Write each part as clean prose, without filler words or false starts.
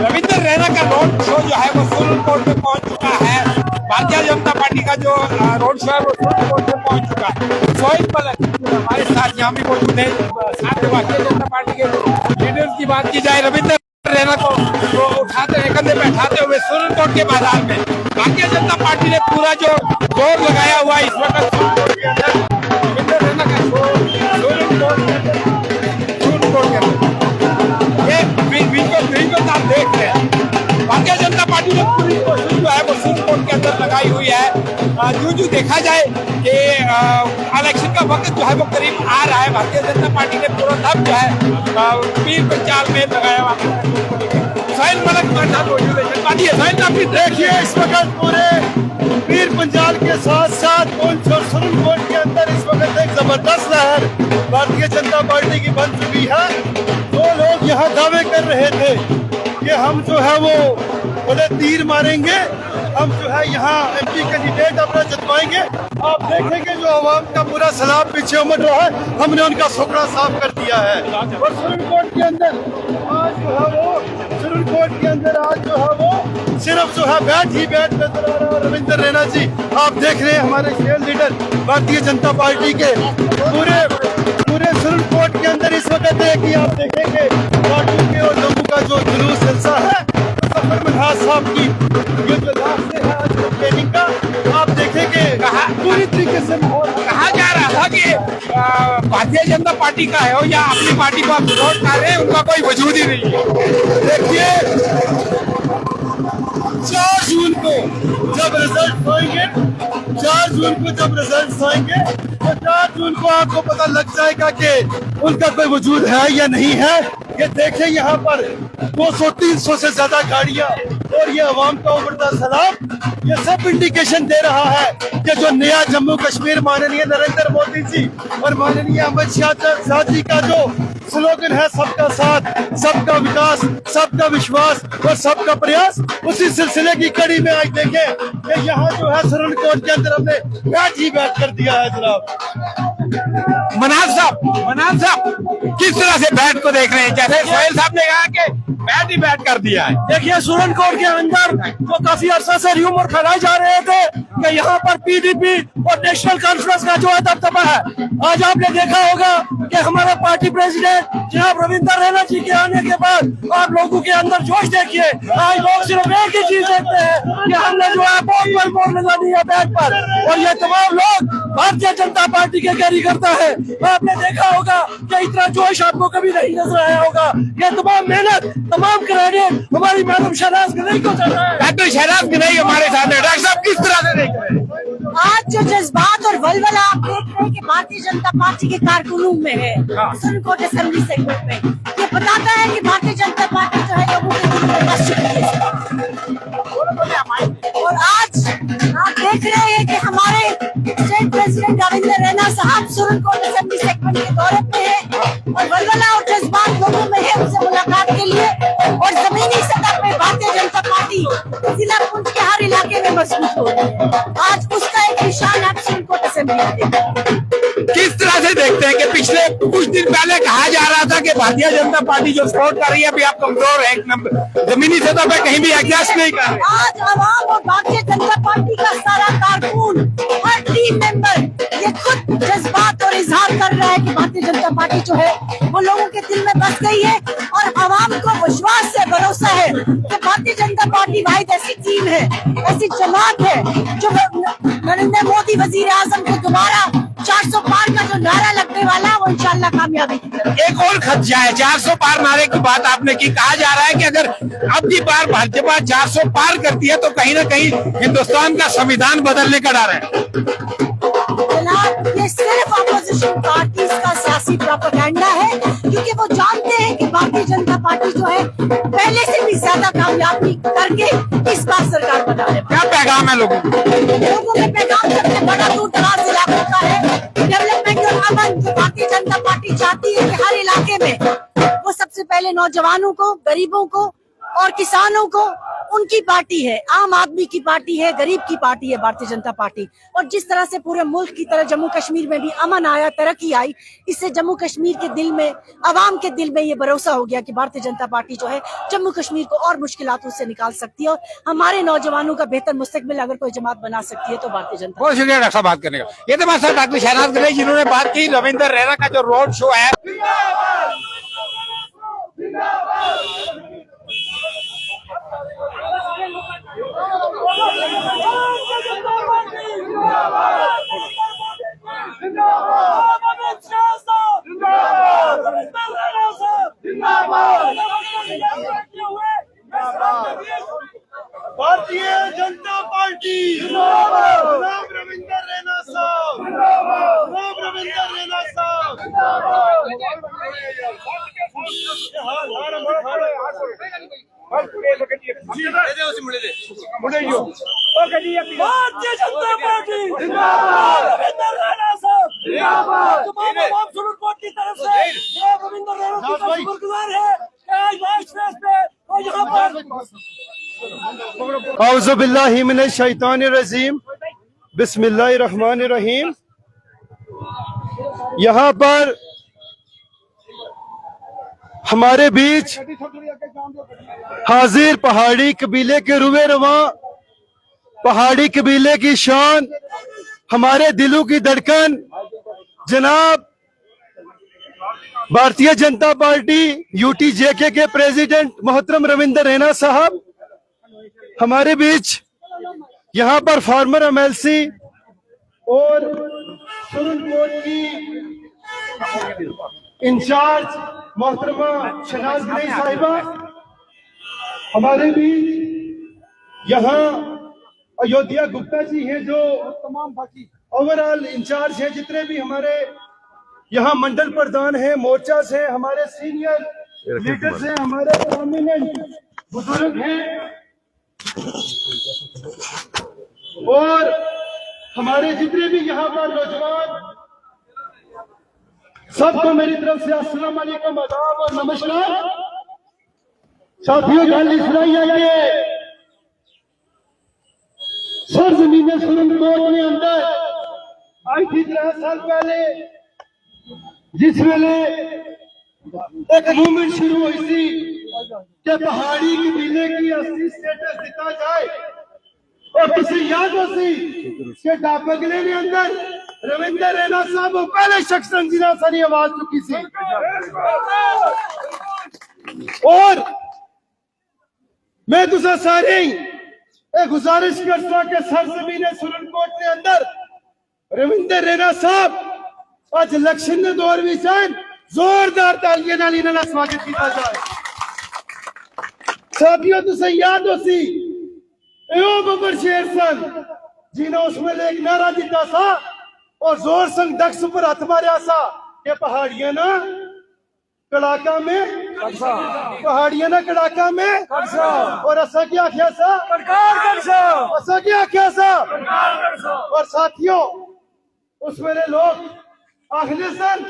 रविंद्र रैना का road show जो है वो सुप्रीम कोर्ट में पहुंच चुका है। भारतीय जनता पार्टी का जो रोड शो है वो सुप्रीम कोर्ट में पहुंच चुका है। सोहेल मलिक हमारे साथ यहाँ भी मौजूद है। साथ में भारतीय जनता पार्टी के लीडर्स की बात की जाए, रविंद्र रैना को तो उठाते कंधे पे उठाते हुए सुप्रीम कोर्ट के मैदान में भारतीय जनता पार्टी ने पूरा जो जोर लगाया हुआ इस वक्त सुप्रीम कोर्ट के अंदर रविंद्र रैना का सुप्रीम कोर्ट के अंदर ये आप देख रहे हैं। भारतीय जनता पार्टी ने पूरी कोशिश जो है वो सुप्रीम कोर्ट के अंदर लगाई हुई है। जो देखा जाए कि इलेक्शन का वक्त जो है वो करीब आ रहा है। भारतीय जनता पार्टी ने पूरा दम जो है पीर पंचाल में लगाया हुआ है। सोहेल मलिक हमारे साथ मौजूद है। सोहेल आप देखिए इस वक्त पूरे पीर पंचाल के साथ साथ सुप्रीम कोर्ट के अंदर इस वक्त एक जबरदस्त लहर भारतीय जनता पार्टी की बन चुकी है। दो लोग यहाँ दावे कर रहे थे कि हम जो है वो बड़े तीर मारेंगे, हम जो है यहाँ एमपी कैंडिडेट अपना जितवाएंगे। आप देखेंगे जो आवाम का पूरा सैलाब पीछे उमड़ रहा है, हमने उनका सुखड़ा साफ कर दिया है। और सुप्रीम कोर्ट के अंदर आज जो है वो सिर्फ जो है बैठ नजर आ रहा है। रविंद्र रैना जी आप देख रहे हैं हमारे share leader Bharatiya Janata party के पूरे सुप्रीम कोर्ट के अंदर इस वक्त है कि आप देखेंगे पार्टी के और लोगों का जो जुलूस जलसा है सफर मनहाज साहब की ये जो रास्ते है आज ट्रेनिंग का आप देखेंगे पूरी तरीके से कहा जा रहा था कि भारतीय जनता पार्टी का है या अपनी पार्टी को आप विरोध कर रहे हैं, उनका कोई वजूद ही नहीं है। देखिए 4 जून को जब रिजल्ट आएंगे, 4 जून को जब रिजल्ट आएंगे तो 4 जून को आपको पता लग जाएगा कि उनका कोई वजूद है या नहीं है। ये देखें यहाँ पर 200-300 से ज्यादा गाड़ियां और ये अवाम का उमड़ता सैलाब, ये सब इंडिकेशन दे रहा है कि जो नया जम्मू कश्मीर माननीय नरेंद्र मोदी जी और माननीय अमित शाह जी का जो स्लोगन है सबका साथ, सबका विकास, सबका विश्वास और सबका प्रयास, उसी सिलसिले की कड़ी में आज देखें कि यहाँ जो है सुप्रीम कोर्ट के अंदर हमने बैठ कर दिया है। जनाब मनाज साहब किस तरह से बैठ को देख रहे हैं? जैसे सोहेल साहब ने कहा कि बैठ कर दिया है। देखिए सुप्रीम कोर्ट के अंदर जो काफी अरसा से र्यूमर फैलाए जा रहे थे कि यहाँ पर पीडीपी और नेशनल कॉन्फ्रेंस का जो है दबदबा है, आज आपने देखा होगा कि हमारे पार्टी प्रेसिडेंट जनाब रविंद्र रैना जी के आने के बाद आप लोगों के अंदर जोश देखिए। आज लोग सिर्फ एक ही चीज देखते हैं कि हमने जो है बोर्ड लगा दिया बैठ पर, और ये तमाम लोग भारतीय जनता पार्टी के कैरी करता है। आपने देखा होगा कि इतना जोश आपको कभी नहीं नजर आया होगा। ये तमाम मेहनत, तमाम क्रेडिट हमारी मैडम शहनाज गनई को जाता है। डॉक्टर शहनाज गनई हमारे साथ है। डॉक्टर साहब किस तरह से देख रहे हैं आज जो जज्बात और वलवला आप देख रहे हैं कि भारतीय जनता पार्टी के कारकुनों में है सुप्रीम कोर्ट असेंबली सेगमेंट में, ये बताता है कि भारतीय जनता पार्टी जो है लोगों के दिल में बस चुकी है। और आज आप देख रहे हैं कि हमारे स्टेट प्रेसिडेंट रविंद्र रैना साहब सुप्रीम कोर्ट असेंबली सेगमेंट के दौरे पे है और वलवला और जज्बात लोगों में है उनसे मुलाकात के लिए। और जमीनी सतह पे भारतीय जनता पार्टी जिला पुंछ के हर इलाके में मजबूत हो रही है। आज उसका एक निशान है सुप्रीम कोर्ट असेंबली। किस तरह से देखते हैं कि पिछले कुछ दिन पहले कहा जा रहा था कि भारतीय जनता पार्टी जो सपोर्ट कर रही है अभी आप कमजोर है, एक नंबर जमीनी सतह पे कहीं भी एडजस्ट नहीं कर रहे। आज आवाम और भारतीय जनता पार्टी का सारा कारकुन, हर टीम मेंबर ये खुद जज्बात और इजहार कर रहा है कि भारतीय जनता पार्टी जो है वो लोगों के दिल में बस गई है। और आवाम को विश्वास से भरोसा है कि भारतीय जनता पार्टी वाहिद ऐसी टीम है, ऐसी जमात है जो नरेंद्र मोदी वजीर आजम को दोबारा 400 पार का जो नारा लगने वाला वो इंशाल्लाह कामयाबी की तरफ। एक और खदशा है 400 पार नारे की बात आपने की। कहा जा रहा है कि अगर अब की बार भाजपा 400 पार करती है तो कहीं न कहीं हिंदुस्तान का संविधान बदलने का डर है। जनाब ये सिर्फ अपोजिशन पार्टीज का सियासी प्रोपेगेंडा है, क्योंकि वो जानते हैं कि भारतीय जनता पार्टी जो है पहले से भी ज्यादा कामयाबी करके इस बार सरकार बना रहे। क्या पैगाम है लोगों में पैगाम सबसे बड़ा दूर दराज इलाकों का है। डेवलपमेंट और अमन जो भारतीय जनता पार्टी चाहती है कि हर इलाके में वो सबसे पहले नौजवानों को, गरीबों को और किसानों को उनकी पार्टी है, आम आदमी की पार्टी है, गरीब की पार्टी है भारतीय जनता पार्टी। और जिस तरह से पूरे मुल्क की तरह जम्मू कश्मीर में भी अमन आया, तरक्की आई, इससे जम्मू कश्मीर के दिल में, अवाम के दिल में ये भरोसा हो गया कि भारतीय जनता पार्टी जो है जम्मू कश्मीर को और मुश्किलातों से निकाल सकती है और हमारे नौजवानों का बेहतर मुस्तकबिल अगर कोई जमात बना सकती है तो भारतीय जनता। बहुत शुक्रिया डॉक्टर साहब बात करने का। ये तो हमारे साथ डॉक्टर शहनाज गिल जिन्होंने बात की रविंदर रैना का जो रोड शो है। भारतीय जनता पार्टी जनाब रविंदर रैना साहब, जनाब रविंदर रैना साहब। भारतीय जनता पार्टी जिंदाबाद, रविंदर रैना साहब जिंदाबाद। तमाम आवाम सुप्रीम कोर्ट की तरफ से रविंदर रैना साहब का शुक्रगुजार है कि आज वाइस प्रेस पे और यहाँ पर औज़ु बिल्लाहि मिनश शैतानिर रजीम, बिस्मिल्लाहिर रहमानिर रहीम। यहाँ पर हमारे बीच हाजिर पहाड़ी कबीले के रुए रवां, पहाड़ी कबीले की शान, हमारे दिलों की धड़कन, जनाब भारतीय जनता पार्टी यूटीजेके के प्रेसिडेंट मोहतरम रविंदर रैना साहब हमारे बीच। यहाँ पर फार्मर एमएलसी और सुप्रीम कोर्ट की इंचार्ज मोहतरमा शहनाज गिल साहिबा हमारे बीच। यहाँ अयोध्या गुप्ता जी हैं जो तमाम बाकी ओवरऑल इंचार्ज हैं, जितने भी हमारे यहाँ मंडल प्रधान हैं, मोर्चा से हमारे सीनियर लीडर्स हैं, हमारे प्रोमिनेंट बुजुर्ग हैं और हमारे जितने भी यहाँ पर नौजवान, सबको मेरी तरफ से अस्सलाम वालेकुम, आदाब और नमस्कार। साथियों, गल इस तरह है कि सरजमीन सुप्रीम कोर्ट के अंदर आज थी 3 साल पहले जिस वेले एक मूवमेंट शुरू हुई थी कि पहाड़ी कबीले की असली स्टेटस दिता जाए, और तुझे याद हो सी कि डापगले के अंदर रविंदर रैना साहब वो पहले शख्स जिन्हें सारी आवाज चुकी थी। और मैं तुझे सारे एक गुजारिश करता कि सरजमीन सुप्रीम कोर्ट के अंदर रविंदर रैना साहब आज इलेक्शन के दौर में जोरदार तालियां नाल इन्हां दा स्वागत किया जाए। साथियों, तुझे याद हो सी एओ बबर शेर सन जिन्हें उसमें एक नारा दिता था और जोर संग दक्ष पर हाथ मारा सा कि पहाड़ियां ना कड़ाका में, पहाड़ियां ना कड़ाका में, और असा क्या आख्या सा, असा क्या आख्या सा। और साथियों, उस वेले लोग आखने सन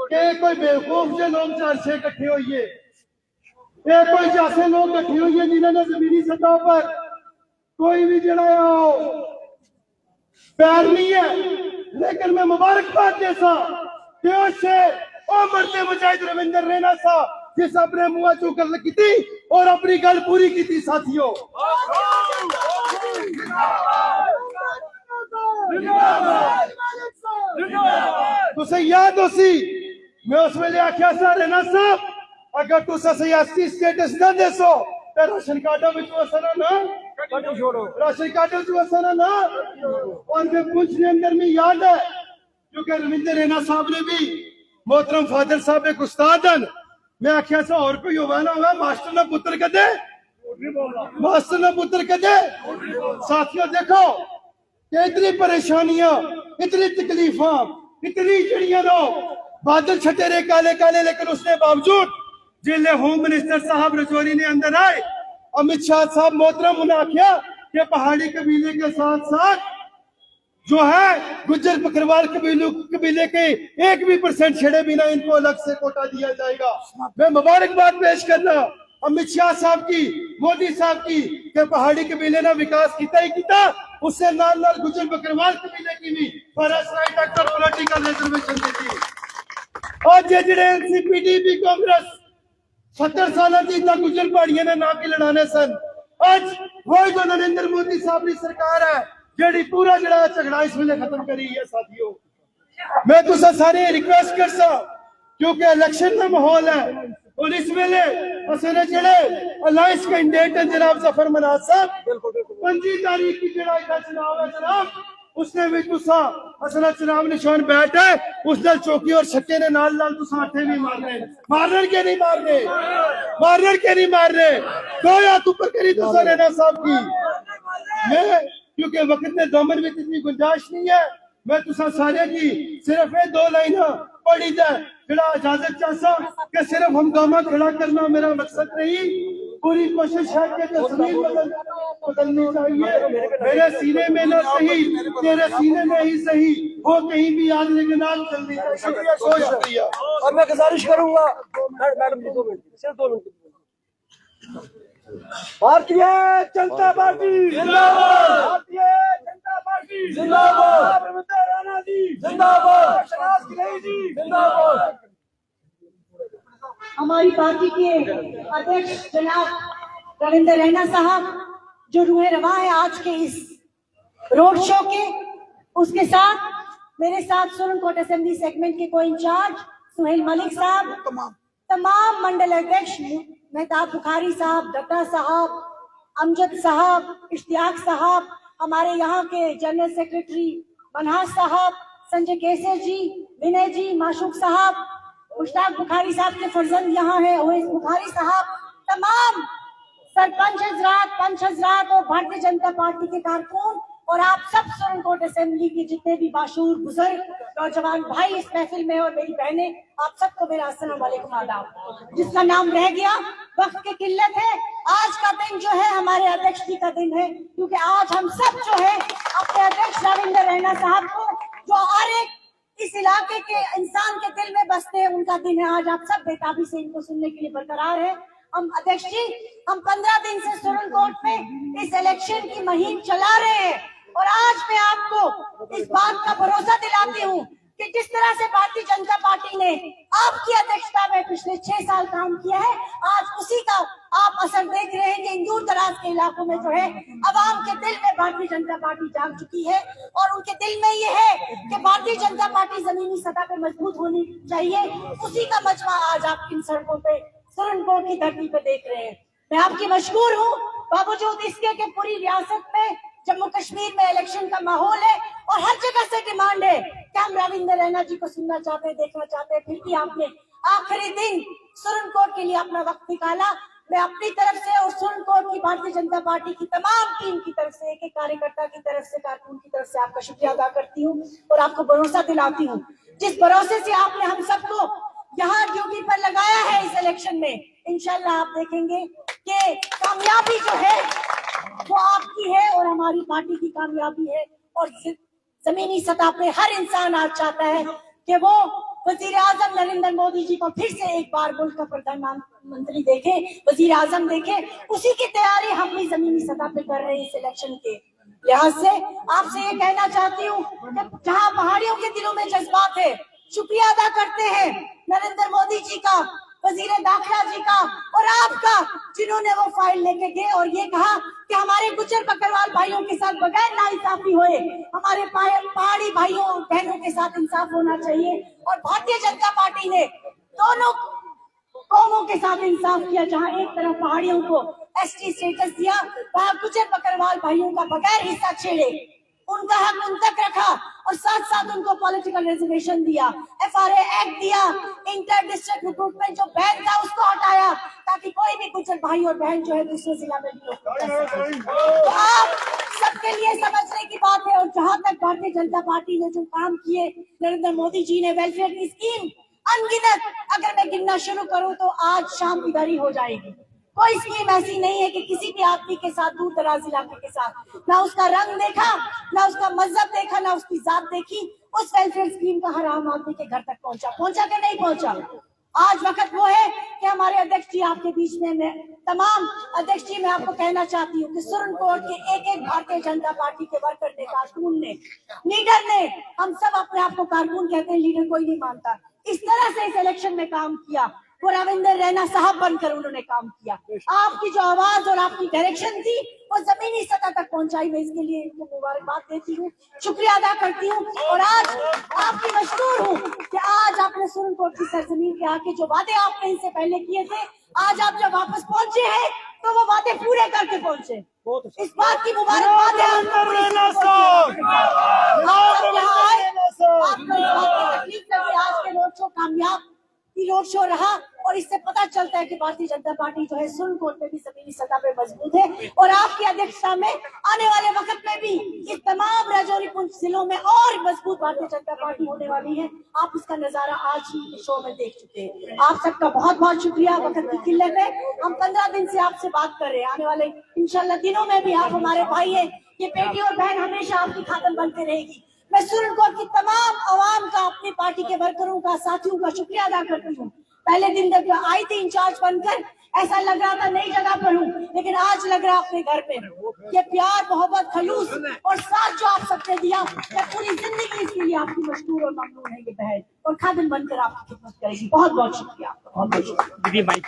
कि कोई बेवकूफ जो लोग 4 इकट्ठे होइए, ये कोई जैसे लोग इकट्ठे होइए जिन्होंने जमीनी सतह पर कोई भी जड़ा पैर नहीं है। लेकिन मैं मुबारकबाद देसा से मरते मुजाहिद रविंदर रैना साहब जिस अपने मुंह चू गल की थी और अपनी गल पूरी की थी। साथियों, तुझे याद हो सी मैं उस वेले आख्या सा रैना साहब अगर तुसा सियासी स्टेटस न देसो तो राशन कार्डों में असर ना, राशन कार्डों में असर ना। और मैं पुंछ के अंदर में याद है क्योंकि रविंदर रैना साहब ने भी मोहतरम फादर साहब एक उस्ताद हैं, मैं आख्या सा और कोई होगा ना होगा मास्टर ना पुत्र कदे, मास्टर ना पुत्र कदे। साथियों देखो इतनी परेशानियां, इतनी तकलीफा, इतनी चिड़िया लोग बादल छटे रहे काले काले, लेकिन उसके बावजूद जिले होम मिनिस्टर साहब रजौरी ने अंदर आए, अमित शाह साहब मोहतरम उन्हें आख्या कि पहाड़ी कबीले के साथ साथ जो है गुज्जर बकरवाल कबीले के 1% छेड़े बिना इनको अलग से कोटा दिया जाएगा। मैं मुबारकबाद पेश करना अमित शाह साहब की मोदी साहब की कि पहाड़ी कबीले ने विकास किया ही किया, उससे नाल नाल गुजर बकरवाल कबीले की भी first right actor political reservation दी। आज जेडे एनसीपीडीपी कांग्रेस 70 साल की गुजर पहाड़ियों ने ना की लड़ाने सन, आज वही जो नरेंद्र मोदी साहब की सरकार है जेडी पूरा जड़ा झगड़ा इस वेले खत्म करी है। साथियों, मैं तुसा सारे रिक्वेस्ट कर सा क्योंकि इलेक्शन का माहौल है और इस वेले असले जेड़े अलायंस कैंडिडेट है जनाब जफर मनाज साहब 25 तारीख की जड़ा चुनाव है जनाब, उसने भी तुसा असला चुनाव निशान बैठ है उस दल चौकी और छक्के ने नाल नाल तुसा आठे भी मारने के नहीं मार रहे दो हाथ ऊपर करी तुसा रैना साहब की। मैं क्योंकि वक्त में दामन में इतनी गुंजाइश नहीं है, मैं तुसा सारे की सिर्फ ये 2 लाइन पढ़ी जाए जरा इजाजत चाहता कि सिर्फ हंगामा खड़ा करना मेरा मकसद नहीं, पूरी कोशिश है कि तस्वीर बदलनी चाहिए। मेरे सीने में ना सही तेरे सीने में ही सही वो कहीं भी आग लेके ना चलनी चाहिए। शुक्रिया, बहुत शुक्रिया। अब मैं गुजारिश करूंगा मैडम जी 2 मिनट, सिर्फ 2 मिनट। भारतीय जनता पार्टी जिंदाबाद, भारतीय जनता पार्टी जिंदाबाद, रविंद्र रैना जी जिंदाबाद, शहनाज गिलई जी जिंदाबाद। हमारी पार्टी के अध्यक्ष जनाब रविंद्र रैना साहब जो रूहे रवा है आज के इस रोड शो के, उसके साथ मेरे साथ सुरनकोट असेंबली सेगमेंट के को इंचार्ज सुहेल मलिक साहब, तमाम मंडल अध्यक्ष मेहताब बुखारी साहब, दत्ता साहब, अमजद साहब, इश्तियाक साहब, हमारे यहाँ के जनरल सेक्रेटरी मनहाज साहब, संजय केसर जी, विनय जी, माशूक साहब, मुश्ताक बुखारी साहब के फर्जंद यहाँ है, ओवैस बुखारी साहब, तमाम सरपंच हजरात, पंच हजरात और भारतीय जनता पार्टी के कारकुन और आप सब सुरनकोट असेंबली के जितने भी बाशूर बुजुर्ग नौजवान भाई इस महफिल में और मेरी बहनें, आप सबको मेरा अस्सलाम वालेकुम आदाब। जिसका नाम रह गया, वक्त की किल्लत है, आज का दिन जो है हमारे अध्यक्ष जी का दिन है, क्योंकि आज हम सब जो है अपने अध्यक्ष रविंद्र रैना साहब को जो हर एक इस इलाके के इंसान के दिल में बसते हैं उनका दिन है। आज आप सब बेताबी से इनको सुनने के लिए बरकरार है। हम अध्यक्ष जी, हम 15 दिन से सुरनकोट में इस इलेक्शन की मुहिम चला रहे हैं और आज मैं आपको इस बात का भरोसा दिलाती हूँ कि जिस तरह से भारतीय जनता पार्टी ने आपकी अध्यक्षता में पिछले 6 साल काम किया है, आज उसी का आप असर देख रहे हैं कि इन दूर दराज के इलाकों में जो है अवाम के दिल में भारतीय जनता पार्टी जाग चुकी है और उनके दिल में ये है कि भारतीय जनता पार्टी जमीनी सतह पर मजबूत होनी चाहिए। उसी का मजमा आज आप इन सड़कों पे सुरनकोट की धरती पे देख रहे हैं। मैं आपकी मशहूर हूँ, बावजूद इसके कि पूरी रियासत में जम्मू कश्मीर में इलेक्शन का माहौल है और हर जगह से डिमांड है कि हम रविंद्र रैना जी को सुनना चाहते हैं, देखना चाहते हैं, फिर भी आपने आखिरी दिन सुरनकोट के लिए अपना वक्त निकाला। मैं अपनी तरफ से और सुरनकोट की भारतीय जनता पार्टी की तमाम टीम की तरफ से, एक एक कार्यकर्ता की तरफ से, कारकुन की तरफ से आपका शुक्रिया अदा करती हूँ और आपको भरोसा दिलाती हूँ। जिस भरोसे से आपने हम सबको यहाँ ड्यूटी पर लगाया है इस इलेक्शन में, इंशाल्लाह आप देखेंगे कि कामयाबी जो है वो आपकी है और हमारी पार्टी की कामयाबी है। और जमीनी सतह पे हर इंसान आज चाहता है कि वो वजीर आजम नरेंद्र मोदी जी को फिर से एक बार मुल्क का प्रधानमंत्री देखे, वजीर आजम देखे। उसी की तैयारी हम भी जमीनी सतह पे कर रहे हैं इस इलेक्शन के लिहाज से। आपसे ये कहना चाहती हूँ कि जहाँ पहाड़ियों के दिलों में जज्बात है, शुक्रिया अदा करते हैं नरेंद्र मोदी जी का, वजीर दाखिला जी का और आपका, जिन्होंने वो फाइल लेके गए और ये कहा कि हमारे गुजर बकरवाल भाइयों के साथ बगैर नाइंसाफी होए, हमारे पहाड़ी भाइयों और बहनों के साथ इंसाफ होना चाहिए। और भारतीय जनता पार्टी ने दोनों कौमों के साथ इंसाफ किया। जहां एक तरफ पहाड़ियों को एसटी स्टेटस दिया, वहां गुजर बकरवाल भाइयों का बगैर हिस्सा छेड़े, उनका हक उन तक रखा और साथ साथ उनको पॉलिटिकल रिजर्वेशन दिया, FRA एक्ट दिया, इंटर डिस्ट्रिक्ट रिक्रूटमेंट जो बैन था उसको हटाया ताकि कोई भी गुजर भाई और बहन जो है दूसरे जिला में भी तो आप सबके लिए समझने की बात है। और जहां तक भारतीय जनता पार्टी ने जो काम किए, नरेंद्र मोदी जी ने वेलफेयर की स्कीम अनगिनत, अगर मैं गिनना शुरू करूं तो आज शाम की घड़ी हो जाएगी। कोई स्कीम ऐसी नहीं है कि किसी भी आदमी के साथ, दूर दराज इलाके के साथ, ना उसका रंग देखा, ना उसका मजहब देखा, ना उसकी जात देखी, उस वेलफेयर स्कीम का हर आम आदमी के घर तक पहुंचा कि नहीं पहुंचा। आज वक्त वो है कि हमारे अध्यक्ष जी आपके बीच में मैं तमाम अध्यक्ष जी मैं आपको कहना चाहती हूँ कि सुप्रीम कोर्ट के एक एक भारतीय जनता पार्टी के वर्कर ने, कारकुन ने, लीडर ने, हम सब अपने आप को कारकुन कहते हैं, लीडर कोई नहीं मानता, इस तरह से इस इलेक्शन में काम किया। वो रविंदर रैना साहब बनकर उन्होंने काम किया। आपकी जो आवाज और आपकी डायरेक्शन थी वो जमीनी सतह तक पहुंचाई। मैं इसके लिए इनको मुबारकबाद देती हूँ, शुक्रिया अदा करती हूँ और आज आपकी मशहूर हूँ कि आज आपने सुप्रीम कोर्ट की सरजमीन के आके जो वादे आपने इनसे पहले किए थे, आज आप जब वापस पहुंचे हैं तो वो वादे पूरे करके पहुंचे। इस बात की मुबारकबाद है। आज के रोड शो कामयाब रोड शो रहा और इससे पता चलता है कि भारतीय जनता पार्टी जो है सुप्रीम कोर्ट में भी जमीनी सतह पे मजबूत है और आपकी अध्यक्षता में आने वाले वक्त में भी इस तमाम राजौरी पुंछ जिलों में और मजबूत भारतीय जनता पार्टी होने वाली है। आप इसका नजारा आज ही शो में देख चुके हैं। आप सबका बहुत बहुत शुक्रिया। वक्त की किल्लत है, हम 15 दिन से आपसे बात कर रहे हैं, आने वाले इंशाल्लाह दिनों में भी आप हमारे भाई है, ये बेटी और बहन हमेशा आपकी खातिर बनते रहेगी। मैं सुप्रीम कोर्ट की तमाम आवाम का, अपनी पार्टी के वर्करों का, साथियों का शुक्रिया अदा करती हूँ। पहले दिन जब आई थी इंचार्ज बनकर ऐसा लग रहा था नई जगह पर हूँ, लेकिन आज लग रहा अपने घर पे। ये प्यार, मोहब्बत, खलूस और साथ जो आप सबने दिया, मैं पूरी जिंदगी इसके लिए आपकी मशहूर और ममनून है। ये बहन और खादिम बनकर आपकी खिदमत करेगी। बहुत बहुत शुक्रिया, बहुत बहुत शुक्रिया। दीदी माइक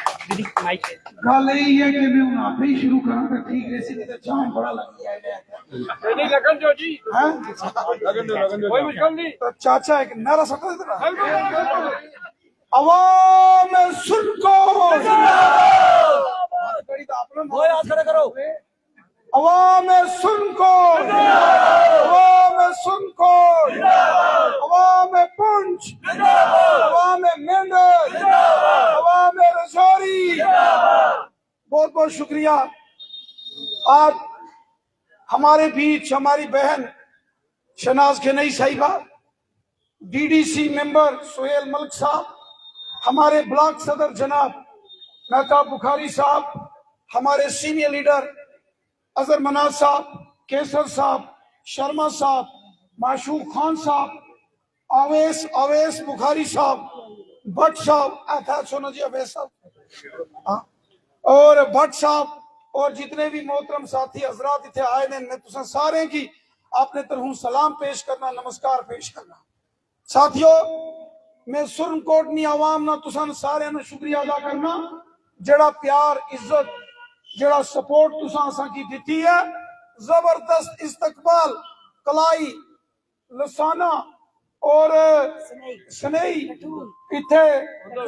गल यही है कि मैं आप ही शुरू करा तो ठीक है, सीधे तो जाम बड़ा लग गया है। लगन जो जी हैं? कोई मुश्किल नहीं। तो चाचा एक नारा सटा देना, अवाम सुन को, अवाम सुन को, अवाम सुन को, अवाम पुंछ, अवाम मेंढर, अवाम राजौरी, बहुत बहुत शुक्रिया। आज हमारे बीच हमारी बहन शहनाज गनई साहिबा, डीडीसी मेंबर सुहेल मलिक साहब, हमारे ब्लॉक सदर जनाब मेहताब बुखारी साहब, हमारे सीनियर लीडर अजहर मनाज साहब, केसर साहब, शर्मा साहब, माशूक खान साहब, अवैस बुखारी साहब, भट्ट साहब, सोना जी अवैस साहब और भट्ट साहब और जितने भी मोहतरम साथी हजरात इतने आए ने, मैं तुसा सारे की आपने तरह सलाम पेश करना, नमस्कार पेश करना। साथियों, मैं सुप्रीम कोर्ट नी आवाम ना तुसा सारे ने शुक्रिया अदा करना, जड़ा प्यार, इज्जत, जड़ा सपोर्ट तुसा असा की दी है। जबरदस्त इस्तकबाल, कलाई, लसाना और सनई इथे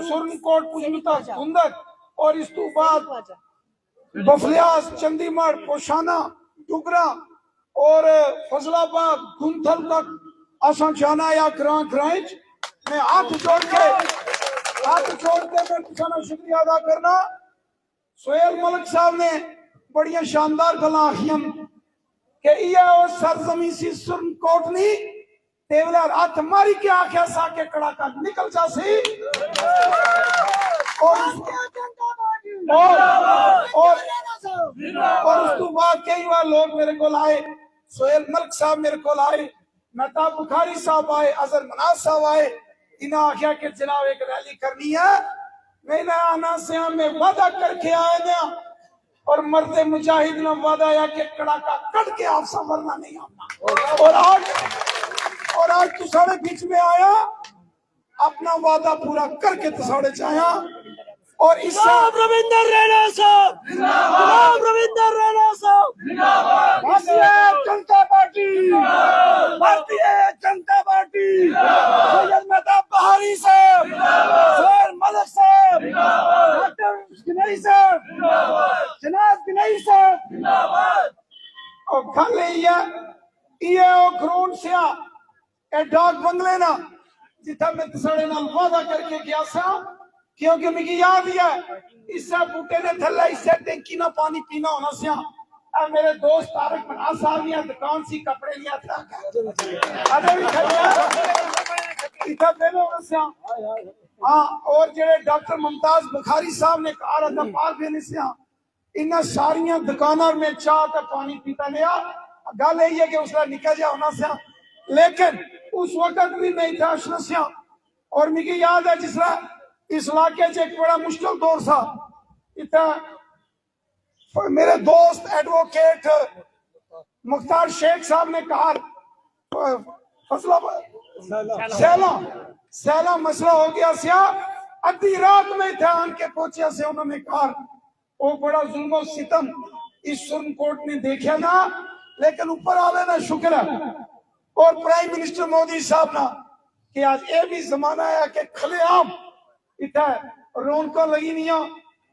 सुप्रीम कोर्ट पुजमिता धुंदक और इस तो बाद बफलियास, चंडीगढ़, पोशाना, टुकरा और फजलाबाद, गुंथल तक असा जाना या ग्रांच में हाथ जोड़ के मैं तुसाना शुक्रिया अदा करना। सुहेल मलिक साहब ने बड़िया शानदार गल्लां आखियां कि इह सरजमी सी सुप्रीम कोर्ट नी तेवला हथ मारी के आख्या सा के कड़ाका निकल जासी और उस तो बाद कई बार लोग मेरे को आए, सुहेल मलिक साहब मेरे को आए, मेहताब बुखारी साहब आए, अजहर मनाज साहब आए, इन्हें आख्या कि जनाब एक रैली करनी है। मैंने आना से मैं वादा करके आए ना और मरते मुजाहिद ने वादा या कि कड़ाका कट के आप संवरना नहीं आना और आज तुसाड़े बीच में आया, अपना वादा पूरा करके तुसाड़े चाया। और इस रविंदर रैना साहब, रविंदर रैना साहब, भारतीय जनता पार्टी, भारतीय जनता पार्टी, सैयद मेहताब बहारी साहब, सुहेल मलिक साहब, डॉक्टर गनई साहब, शहनाज गनई साहब और खाले ये ग्रोन सिया ए डाक बंगले ना जिथा मैं तसड़े नाल वादा करके गया सा, क्योंकि मुझे याद है इससे बूटे ने थल्ला इससे टैंकी ना पानी पीना होना सिया। मेरे दोस्त तारक मनाज साहब ने दुकान सी कपड़े लिया था अरे भी खड़िया हाँ, और जेडे डॉक्टर मुमताज बुखारी साहब ने कहा रहा था पार देने से इन सारिया दुकानों में चाह का पानी पीता लिया। गल यही है कि उसका निकल जाए होना से, लेकिन उस वक्त भी मैं इतना सिया और मुझे याद है जिस इस इलाके च एक बड़ा मुश्किल दौर सा। इतना मेरे दोस्त एडवोकेट मुख्तार शेख साहब ने कहा सैला मसला हो गया सिया, अद्धी रात में थे आन के पहुंचे से उन्होंने कहा वो बड़ा जुल्म सितम इस सुप्रीम कोर्ट ने देखा ना, लेकिन ऊपर आवे ना शुक्र है और प्राइम मिनिस्टर मोदी साहब ना कि आज ये भी जमाना है कि खुलेआम इतना रौनक लगी नहीं,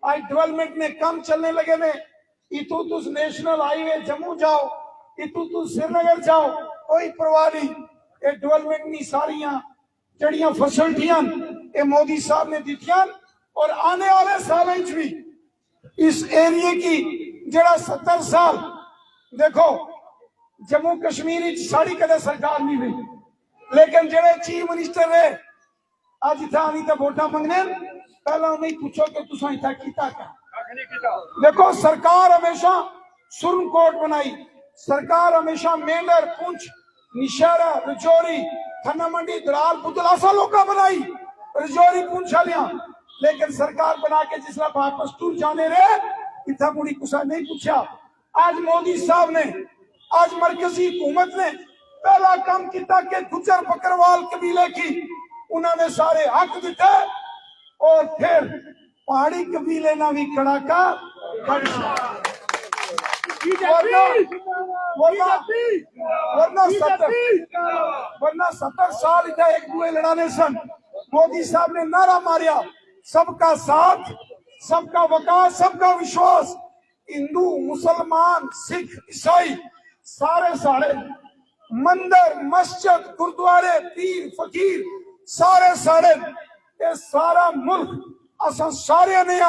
आज डेवलपमेंट में काम चलने लगे ने। इतू तुस नेशनल हाईवे जम्मू जाओ, इतू तुस श्रीनगर जाओ, कोई परवाह नहीं। ये डेवलपमेंट नहीं सारिया जड़ियां फैसिलिटियां ये मोदी साहब ने दितियां और आने वाले साल भी इस एरिए की जरा 70 साल देखो जम्मू कश्मीर साड़ी कदे सरकार नहीं हुई, लेकिन जेड़े चीफ मिनिस्टर रहे अज इतना आनी तो वोटा मंगने पहला उन्हें पूछो कि तुसा इतना किया क्या। देखो सरकार हमेशा सुप्रीम कोर्ट बनाई, सरकार हमेशा मेंढर पुंछ निशहरा रजौरी खन्ना मंडी दराल बुदलासा लोका बनाई रजौरी पुंछ वालिया, लेकिन सरकार बना के जिसला वापस टूर जाने रहे इतना मुड़ी कुछ नहीं पूछा। आज मोदी साहब ने आज मरकजी हुकूमत ने पहला काम किया कि गुजर बकरवाल कबीले की उन्होंने सारे हक दिते और फिर पहाड़ी कबीले ना भी कड़ाका वरना 70 साल इधर एक दुए लड़ाने सन। मोदी साहब ने नारा मारिया सबका साथ सबका वकास सबका विश्वास, हिंदू मुसलमान सिख ईसाई सारे सारे मंदिर मस्जिद गुरुद्वारे पीर फकीर सारे सारे ये सारा मुल्क असा सारे ने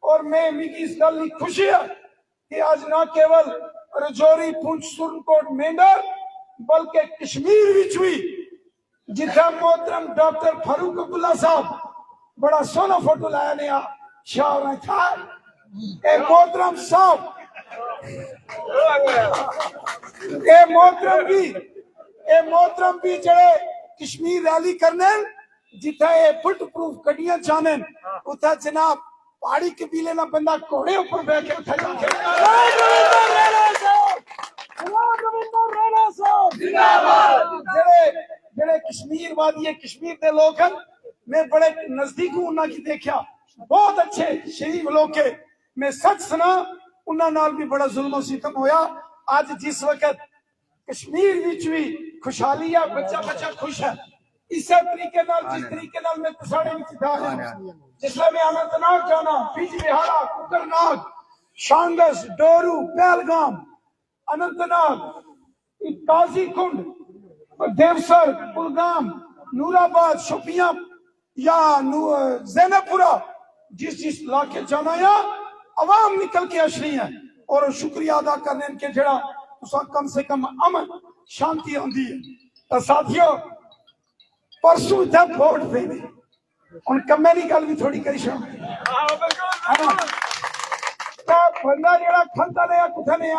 और मैं मिगी इस गल की खुशी है कि आज न केवल रजौरी पुंछ सुरनकोट मेंढर बल्कि कश्मीर विच भी जिथे मोहतरम डॉक्टर फारूक अब्दुल्ला साहब बड़ा सोना फोटो लाया ने शाह था ए मोहतरम साहब ए मोहतरम भी जड़े कश्मीर रैली करने जिथे बुलेट प्रूफ गड्डियां चाहने उथे जनाब पहाड़ी कबीले ना बंदा घोड़े ऊपर बैठ के उठा जाके जड़े कश्मीर वादी कश्मीर के लोग हैं मैं बड़े नजदीक उन्होंने देखा बहुत अच्छे शरीफ लोग के मैं सच सुना उन्होंने भी बड़ा जुल्म सितम होया। आज जिस वक्त कश्मीर विच भी खुशहाली है बच्चा बच्चा खुश है इस तरीके जिस तरीके मैं साढ़े जिसमें मैं अनंतनाग जाना बिजबिहारा कुकरनाग शांगस डोरू पहलगाम अनंतनाग काजी कुंड देवसर कुलगाम नूराबाद शोपियां या जैनपुरा जिस इलाके जाना या अवाम निकल के अशरी है और शुक्रिया अदा करने के जड़ा कम से कम अमन शांति आती है। तो साथियों परसों जब वोट देने उन कमे की गल भी थोड़ी करी बंदा जरा खंता ने कुछ ने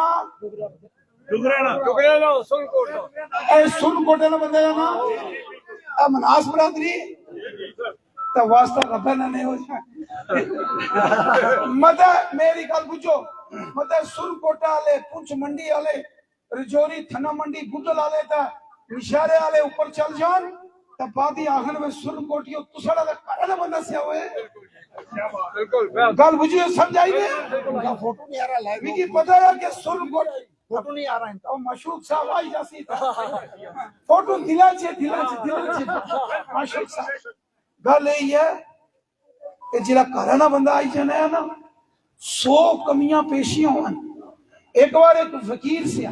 सुरनकोटे ना बंदे ना मनास बरादरी तो वास्ता रब्बा ना नहीं हो मतलब मेरी गल बुझो मतलब सुरनकोटा वाले पुंछ मंडी वाले रजौरी थना मंडी बुदल वाले निशारे वाले ऊपर चल जान तो बादी आखन में सुरनकोटियो तुसड़ा का करे बंदा से होए गल बुझियो समझाई ने फोटो नहीं आ रहा लाइव की पता है कि सुरनकोट फोटो नहीं आ रहा है तो मशूक साहब आई जासी फोटो दिला मशूक साहब गल यही है कि जिला घर ना बंदा आई जाना है ना 100 कमियां पेशियां होन। एक बार एक फकीर से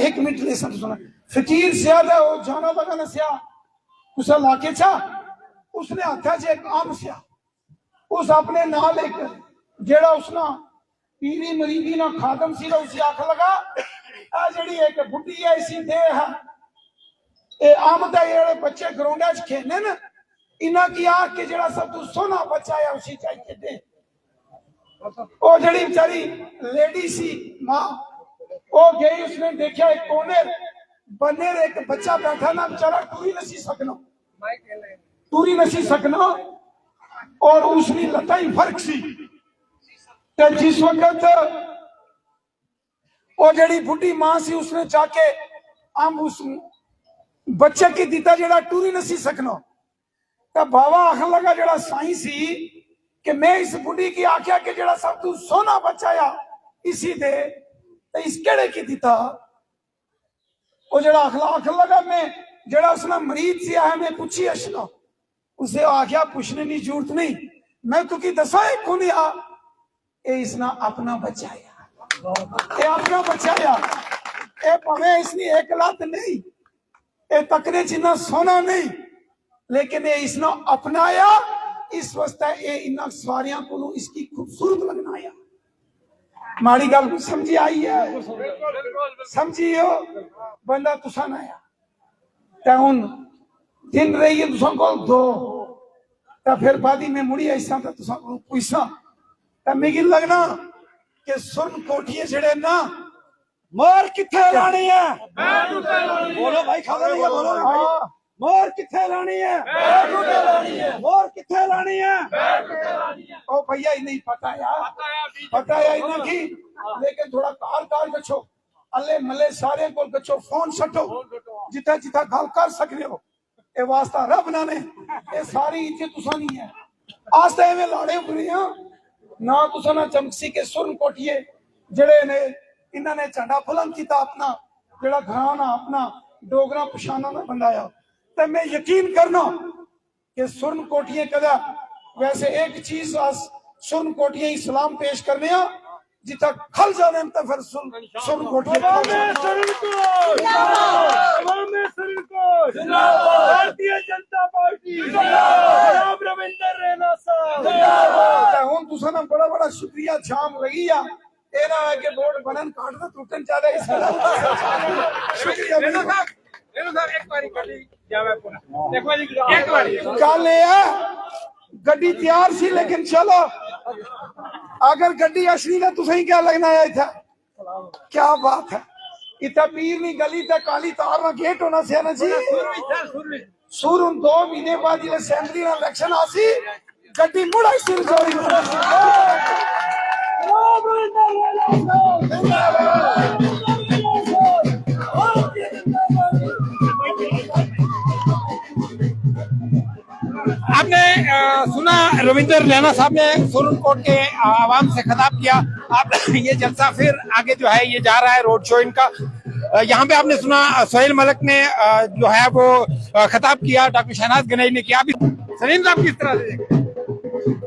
एक मिनट ले सुना फकीर सिया वो जाना लगा ना सिया उस इलाके चा उसने आख्या जे एक आम सिया उस अपने नाल एक जेड़ा उसना पीरी मरीदी ना खादम सी उसी आख लगा आ जड़ी एक बुढ़ी है इसी दे है ए आम दा जेड़े बच्चे ग्राउंडा च खेलने ना इना की आख के जेड़ा सब तू सोना बच्चा है उसी चाहिए दे ओ जड़ी बेचारी लेडी सी मां वो गई उसने देखा एक कोने बने एक बच्चा बैठा ना बेचारा टूरी नहीं सकना टूरी नसी सकना और उसकी लत्ता ही फर्क सी। ते जिस वक्त वो जड़ी बुढ़ी मां सी उसने जाके हम उस बच्चे की दिता जड़ा टूरी नसी सकना, तो बाबा आखन लगा जड़ा साई सी कि मैं इस बुढ़ी की आख्या कि जड़ा सब तू सोना बचाया इसी दे तो इस केड़े की दिता। वो जड़ा आखन लगा मैं जड़ा उसने मरीज से आया मैं पूछी अशना उसे आख्या पूछने की जरूरत नहीं, मैं तुकी दसा कौन आ ए इसना अपना बचाया, ए अपना बचाया, ए भावे इसने एक लात नहीं ए तकने जिन्ना सोना नहीं लेकिन ये इसने अपनाया, इस वास्ते ये इन सवारियां को इसकी खूबसूरत लगनाया। माड़ी गल समझी आई है, समझियो बंदा तुसा ना आया ते हुन दिन रही है तुसा को दो तो फिर बादी में मुड़ी ऐसा तो तुसा को पैसा ते मिगी लगना कि सुन कोठिए जड़े ना मोर किथे लानी है, बोलो भाई खबर नहीं है, बोलो मोर किथे लानी है, मोर किथे लानी है। ओ भैया ही नहीं पता यार, पता है इन्हें की, लेकिन थोड़ा कार गच्छो अल्ले मल्ले सारे को गच्छो फोन सटो जिथा जिथा गल कर सकते हो ए वास्ता रब ना ने ए सारी इज्जत तुसा नहीं है। आस्ते में लाड़े उभरी ना तुसा ना चमकसी के सुरन कोठिए जड़े ने इन्होंने झंडा फुलन किया अपना जड़ा घराना अपना डोगरा पछाना ना बनाया। तो मैं यकीन करना कि सुरन कोठिए कदा वैसे एक चीज सुरन कोठिए इस्लाम पेश करने जिथा खल जाने तो फिर सुरन कोठिए भारतीय जनता पार्टी रविंदर रैना साहब हूं तुसा ना बड़ा बड़ा शुक्रिया जाम लगी आ एना है कि बोर्ड बनन काटना टूटन चाहे शुक्रिया एक बारी कल गड्डी तैयार सी लेकिन चलो अगर गड्डी असली ना तुसे क्या लगना है था क्या बात है इतना पीर नहीं गली तक काली तार ना गेट होना से ना जी सुर 2 महीने बाद जिले असेंबली ना इलेक्शन आसी गड्डी मुड़ा सिर जोड़ी आपने सुना रविंदर रैना साहब ने सुरन कोट के आवाम से खिताब किया। आप ये जलसा फिर आगे जो है ये जा रहा है रोड शो इनका। यहाँ पे आपने सुना सोहेल मलिक ने जो है वो खिताब किया, डॉक्टर शहनाज गनई ने किया। सलीम साहब किस तरह से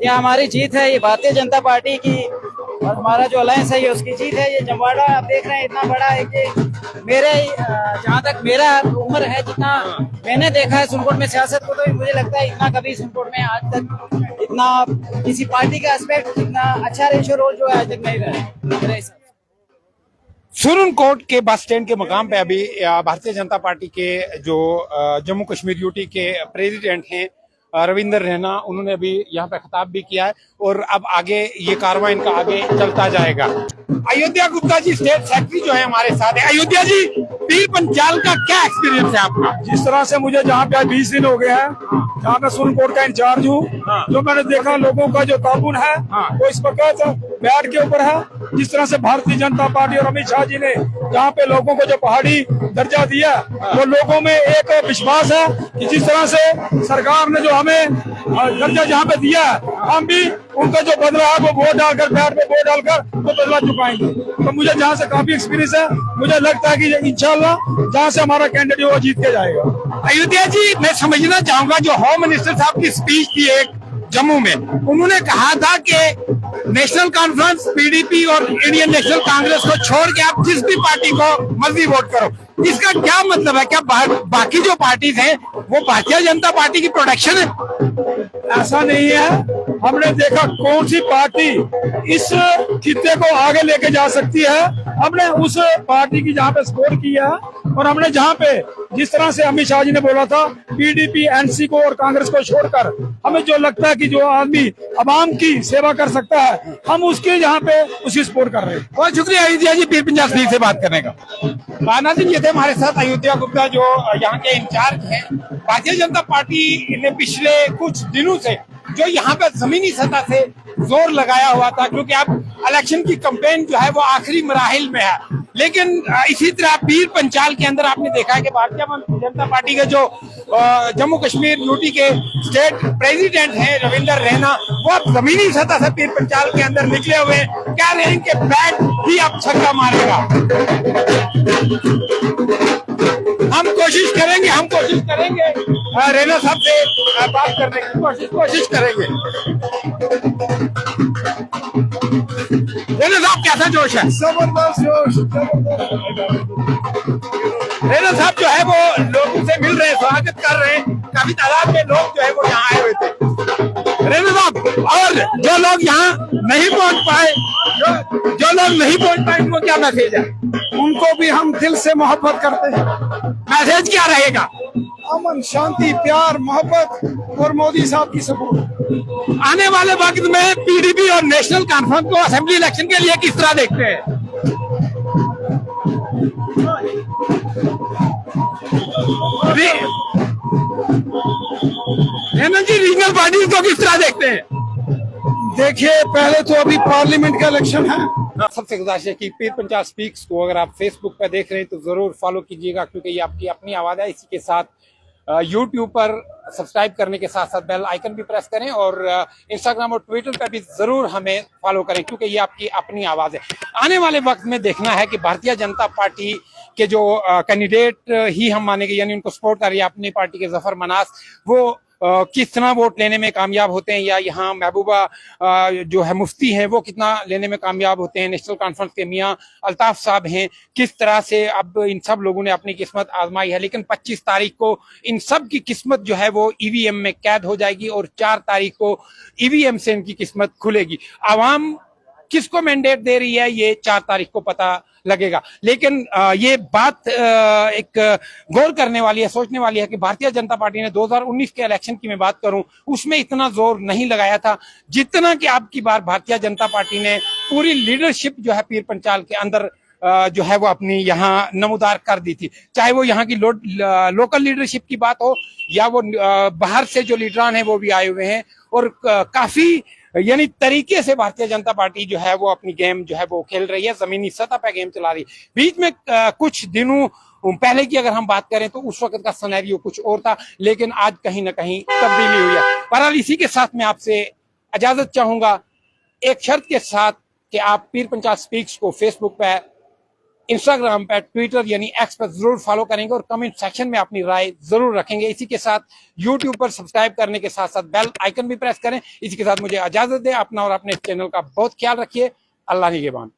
ये हमारी जीत है, ये भारतीय जनता पार्टी की और हमारा जो अलायंस है ये उसकी जीत है। ये जमवाड़ा आप देख रहे हैं इतना बड़ा है कि मेरे जहाँ तक मेरा उम्र है जितना मैंने देखा है सुरनकोट में सियासत को, तो मुझे लगता है इतना कभी सुरनकोट में आज तक इतना किसी पार्टी का एस्पेक्ट इतना अच्छा रेशो रोल जो है आज तक नहीं रहा। सुरनकोट के बस स्टैंड के मकाम पे अभी भारतीय जनता पार्टी के जो जम्मू कश्मीर यूटी के प्रेसिडेंट हैं रविंदर रैना, उन्होंने अभी यहाँ पे खिताब भी किया है और अब आगे ये कार्रवाई इनका आगे चलता जाएगा। अयोध्या गुप्ता जी स्टेट सेक्रेटरी जो है हमारे साथ है। अयोध्या जी, पीर पंचाल का क्या एक्सपीरियंस है आपका? जिस तरह से मुझे जहाँ पे 20 दिन हो गए हैं जहाँ पे सुरनकोट का इंचार्ज हूँ, जो मैंने देखा लोगों का जो ताबुन है वो इस वक्त बैठ के ऊपर है। जिस तरह से भारतीय जनता पार्टी और अमित शाह जी ने जहाँ पे लोगों को जो पहाड़ी दर्जा दिया, वो लोगों में एक विश्वास है कि जिस तरह से सरकार ने जो हमें दर्जा जहाँ पे दिया हम भी उनका जो बदला है वो वोट डालकर बैठ में वोट डालकर वो बदला चुकाएंगे। तो मुझे जहाँ से काफी एक्सपीरियंस है, मुझे लगता है कि इंशाल्लाह जहाँ से हमारा कैंडिडेट वो जीत के जाएगा। अयोध्या जी, मैं समझना चाहूंगा जो होम मिनिस्टर साहब की स्पीच थी एक जम्मू में, उन्होंने कहा था कि नेशनल कॉन्फ्रेंस पीडीपी और इंडियन नेशनल कांग्रेस को छोड़ के आप जिस भी पार्टी को मर्जी वोट करो। इसका क्या मतलब है? क्या बाकी जो पार्टीज हैं वो भारतीय जनता पार्टी की प्रोडक्शन है? ऐसा नहीं है। हमने देखा कौन सी पार्टी इस खित्ते को आगे लेके जा सकती है। हमने उस पार्टी की जहाँ पे सपोर्ट किया और हमने जहाँ पे जिस तरह से अमित शाह जी ने बोला था पीडीपी, एनसी को और कांग्रेस को छोड़कर हमें जो लगता है कि जो आदमी अवाम की सेवा कर सकता है, हम उसके जहाँ पे उसकी सपोर्ट कर रहे हैं। बहुत शुक्रिया अयोध्या जी पीर पंजाब सीट से बात करने का। माना जी ये थे हमारे साथ अयोध्या गुप्ता जो यहाँ के इंचार्ज हैं। भारतीय जनता पार्टी ने पिछले कुछ दिनों से जो यहाँ पे जमीनी सतह से जोर लगाया हुआ था, क्योंकि अब इलेक्शन की कैंपेन जो है वो आखिरी मराहिल में है, लेकिन इसी तरह पीर पंचाल के अंदर आपने देखा है कि भारतीय जनता पार्टी के जो जम्मू कश्मीर यूटी के स्टेट प्रेसिडेंट हैं रविंदर रैना, वो अब जमीनी सतह से पीर पंचाल के अंदर निकले हुए हैं, कह रहे हैं कि बैट ही अब छक्का मारेगा। हम कोशिश करेंगे रैना साहब से बात करने की कोशिश करेंगे। रैना साहब कैसा जोश है? जबरदस्त जोश, रैना साहब जो है वो लोगों से मिल रहे हैं, स्वागत कर रहे हैं। काफी तादाद में लोग जो है वो यहाँ आए हुए थे। रैना साहब, और जो लोग यहाँ नहीं पहुँच पाए, जो लोग नहीं पहुँच पाए, उनको क्या मैसेज है? उनको भी हम दिल से मोहब्बत करते हैं। मैसेज क्या रहेगा? अमन, शांति, प्यार, मोहब्बत और मोदी साहब की सपोर्ट। आने वाले वक्त में पीडीपी और नेशनल कॉन्फ्रेंस को असेंबली इलेक्शन के लिए किस तरह देखते हैं? हेमंत जी, रीजनल पार्टी को किस तरह देखते हैं? देखिए, पहले तो अभी पार्लियामेंट का इलेक्शन है। सबसे गुजारिश है कि पीर पंचाल स्पीक्स को अगर आप फेसबुक पर देख रहे हैं तो जरूर फॉलो कीजिएगा, क्योंकि ये आपकी अपनी आवाज है। इसी के साथ यूट्यूब पर सब्सक्राइब करने के साथ साथ बेल आइकन भी प्रेस करें और इंस्टाग्राम और ट्विटर पर भी जरूर हमें फॉलो करें, क्योंकि ये आपकी अपनी आवाज है। आने वाले वक्त में देखना है कि भारतीय जनता पार्टी के जो कैंडिडेट ही हम मानेंगे, यानी उनको सपोर्ट कर रही है अपनी पार्टी के जफर मनास, वो किस तरह वोट लेने में कामयाब होते हैं, या यहाँ महबूबा जो है मुफ्ती हैं वो कितना लेने में कामयाब होते हैं। नेशनल कॉन्फ्रेंस के मियाँ अल्ताफ साहब हैं, किस तरह से अब इन सब लोगों ने अपनी किस्मत आजमाई है, लेकिन 25 तारीख को इन सब की किस्मत जो है वो ईवीएम में कैद हो जाएगी और 4 तारीख को ईवीएम से इनकी किस्मत खुलेगी। आवाम किसको मैंडेट दे रही है ये 4 तारीख को पता लगेगा। लेकिन ये बात एक गौर करने वाली है, सोचने वाली है कि भारतीय जनता पार्टी ने 2019 के इलेक्शन की मैं बात करूं, उसमें इतना जोर नहीं लगाया था जितना कि अब की बार भारतीय जनता पार्टी ने पूरी लीडरशिप जो है पीर पंचाल के अंदर जो है वो अपनी यहाँ नमूदार कर दी थी। चाहे वो यहाँ की लोकल लीडरशिप की बात हो या वो बाहर से जो लीडरान है वो भी आए हुए हैं और काफी यानी तरीके से भारतीय जनता पार्टी जो है वो अपनी गेम जो है वो खेल रही है, जमीनी सतह पर गेम चला रही है। बीच में कुछ दिनों पहले की अगर हम बात करें तो उस वक्त का सिनेरियो कुछ और था, लेकिन आज कहीं ना कहीं तब्दीली हुई है। बहरहाल इसी के साथ मैं आपसे इजाजत चाहूंगा, एक शर्त के साथ कि आप पीर पंचाल स्पीक्स को फेसबुक पे, इंस्टाग्राम पे, ट्विटर यानी एक्स पर जरूर फॉलो करेंगे और कमेंट सेक्शन में अपनी राय जरूर रखेंगे। इसी के साथ यूट्यूब पर सब्सक्राइब करने के साथ साथ बेल आइकन भी प्रेस करें। इसी के साथ मुझे इजाजत दें। अपना और अपने चैनल का बहुत ख्याल रखिए। अल्लाह निगहबान।